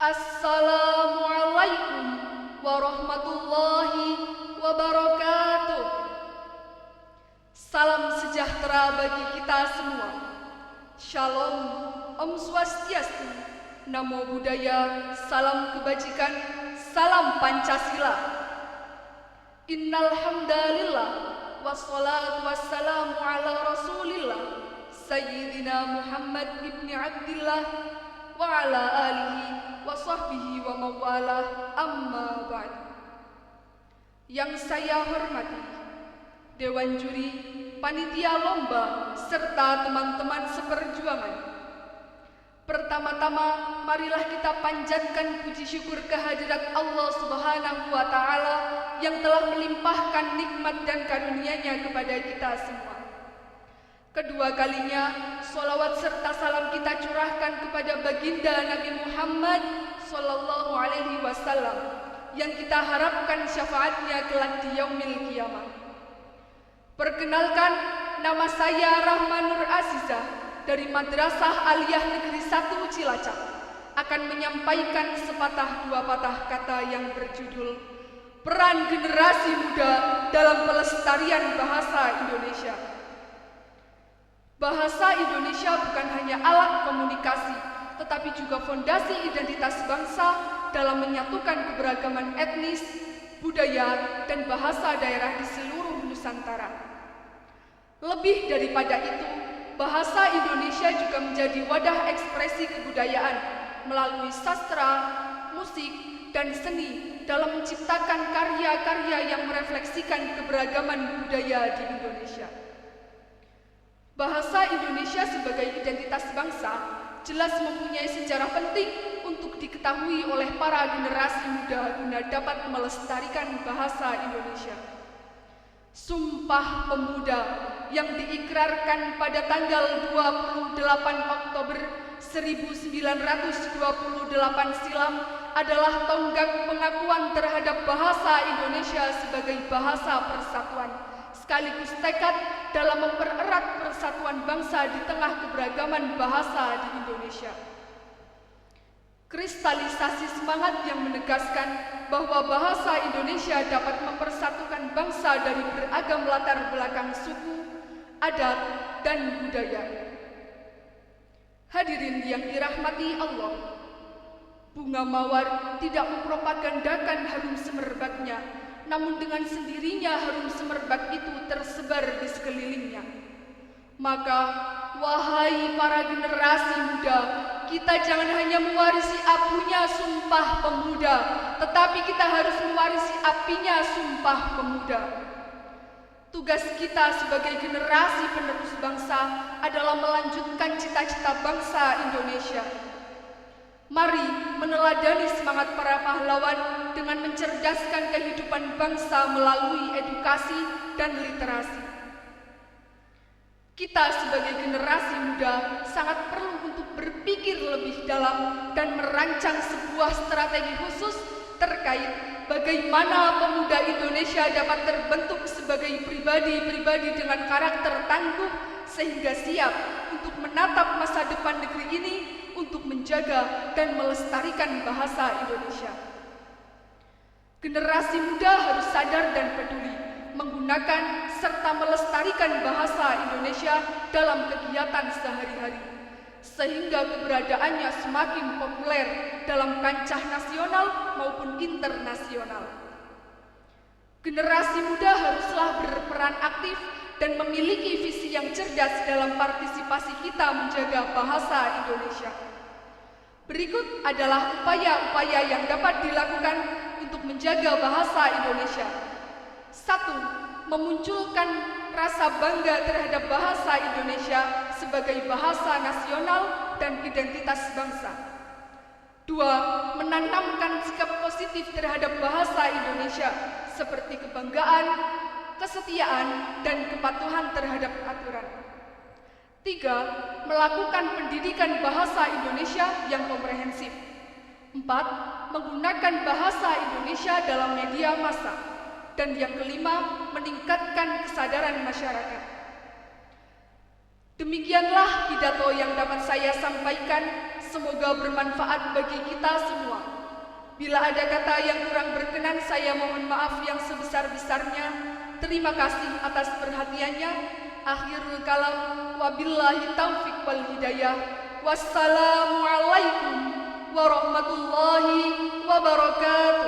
Assalamualaikum warahmatullahi wabarakatuh. Salam sejahtera bagi kita semua. Shalom, Om Swastiastu, Namo Buddhaya, salam kebajikan, salam Pancasila. Innal hamdalillah wassalatu wassalamu ala Rasulillah Sayyidina Muhammad ibni Abdillah wa ala alihi wa sahbihi wa mawalah, amma ba'd. Yang saya hormati Dewan Juri, Panitia Lomba, serta teman-teman seperjuangan. Pertama-tama, marilah kita panjatkan puji syukur kehadirat Allah Subhanahu wa Ta'ala yang telah melimpahkan nikmat dan karunia-Nya kepada kita semua. Kedua kalinya, sholawat serta salam kita curahkan kepada baginda Nabi Muhammad Sallallahu Alaihi Wasallam yang kita harapkan syafaatnya kelak di yaumil qiyamah. Perkenalkan, nama saya Rahma Nur Azizah dari Madrasah Aliyah Negeri 1 Cilacap akan menyampaikan sepatah dua patah kata yang berjudul Peran Generasi Muda dalam Pelestarian Bahasa Indonesia. Bahasa Indonesia bukan hanya alat komunikasi, tetapi juga fondasi identitas bangsa dalam menyatukan keberagaman etnis, budaya, dan bahasa daerah di seluruh Nusantara. Lebih daripada itu, bahasa Indonesia juga menjadi wadah ekspresi kebudayaan melalui sastra, musik, dan seni dalam menciptakan karya-karya yang merefleksikan keberagaman budaya di Indonesia. Bahasa Indonesia sebagai identitas bangsa jelas mempunyai sejarah penting untuk diketahui oleh para generasi muda guna dapat melestarikan bahasa Indonesia. Sumpah Pemuda yang diikrarkan pada tanggal 28 Oktober 1928 silam adalah tonggak pengakuan terhadap bahasa Indonesia sebagai bahasa persatuan, sekaligus tekad dalam mempererat persatuan bangsa di tengah keberagaman bahasa di Indonesia. Kristalisasi semangat yang menegaskan bahwa bahasa Indonesia dapat mempersatukan bangsa dari beragam latar belakang suku, adat, dan budaya. Hadirin yang dirahmati Allah, bunga mawar tidak mempropagandakan harum semerbaknya, namun dengan sendirinya harum semerbak itu tersebar di sekelilingnya. Maka, wahai para generasi muda, kita jangan hanya mewarisi abunya Sumpah Pemuda, tetapi kita harus mewarisi apinya Sumpah Pemuda. Tugas kita sebagai generasi penerus bangsa adalah melanjutkan cita-cita bangsa Indonesia. Mari meneladani semangat para pahlawan dengan mencerdaskan kehidupan bangsa melalui edukasi dan literasi. Kita sebagai generasi muda sangat perlu untuk berpikir lebih dalam dan merancang sebuah strategi khusus terkait bagaimana pemuda Indonesia dapat terbentuk sebagai pribadi-pribadi dengan karakter tangguh sehingga siap untuk menatap masa depan negeri ini untuk menjaga dan melestarikan bahasa Indonesia. Generasi muda harus sadar dan peduli menggunakan serta melestarikan bahasa Indonesia dalam kegiatan sehari-hari, sehingga keberadaannya semakin populer dalam kancah nasional maupun internasional. Generasi muda haruslah berperan aktif dan memiliki visi yang cerdas dalam partisipasi kita menjaga bahasa Indonesia. Berikut adalah upaya-upaya yang dapat dilakukan untuk menjaga bahasa Indonesia. 1. Memunculkan rasa bangga terhadap bahasa Indonesia sebagai bahasa nasional dan identitas bangsa. 2. Menanamkan sikap positif terhadap bahasa Indonesia seperti kebanggaan, kesetiaan, dan kepatuhan terhadap aturan. 3. Melakukan pendidikan bahasa Indonesia yang komprehensif. 4. Menggunakan bahasa Indonesia dalam media massa. Dan yang kelima, meningkatkan kesadaran masyarakat. Demikianlah pidato yang dapat saya sampaikan. Semoga bermanfaat bagi kita semua. Bila ada kata yang kurang berkenan, saya mohon maaf yang sebesar-besarnya. Terima kasih atas perhatiannya. Akhirul kalam, wabillahi taufiq wal hidayah. Wassalamualaikum warahmatullahi wabarakatuh.